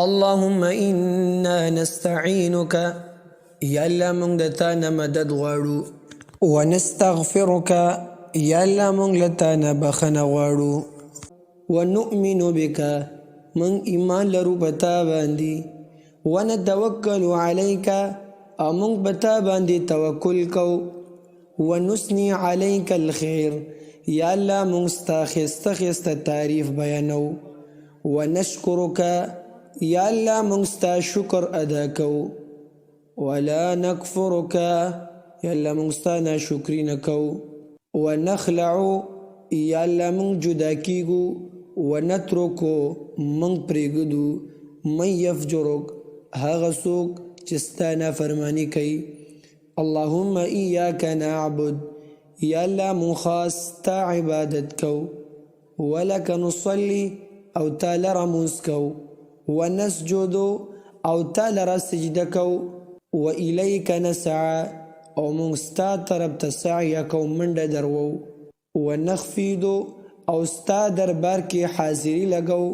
اللهم إنا نستعينك یا اللہ مونږ د تا نه مدد غواړو ونستغفرك یا اللہ مونږ له تا نه بخښنه غواړو ونؤمن بك مونږ ایمان لرو په تا باندې ونتوکل علیک او مونږ په تا باندې توکل کوو ونثني علیک الخیر یا اللہ مونږ ستا ښایسته ښایسته تعریف بیانو ونشکرک یا اللہ مونږ ستا شکر ادا کوو ولا نکفرک یا اللہ مونږ ستا ناشکري نه کوو ونخلع یا اللہ مونږ جدا کیږو ونترکو مونږ پرېږدو من یفجرک هغه څوک چې ستا نافرماني کوي اللهم ایاک نعبد یا اللہ مونږ خاص ستا عبادت کوو ولک نصلي او تا لره مونځ کوو ونسجد او تا لره سجده کوو وإلیک نسعى او مونږ ستا طرف ته سعیه کوو منډه دروو ونخفض او ستا دربار کې حاضري لګو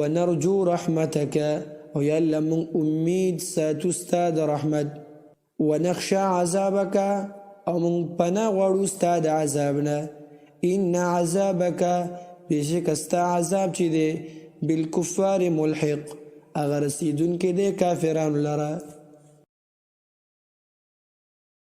ونرجو رحمتک او یا الله مونږ امید ساتو ستا د رحمت ونخشى عذابک او مونږ پناه غواړو ستا د عذاب نه ان عذابک بېشکه ستا عذاب چې دی بالکفار ملحق هغه رسیدونکی دی کافرانو لره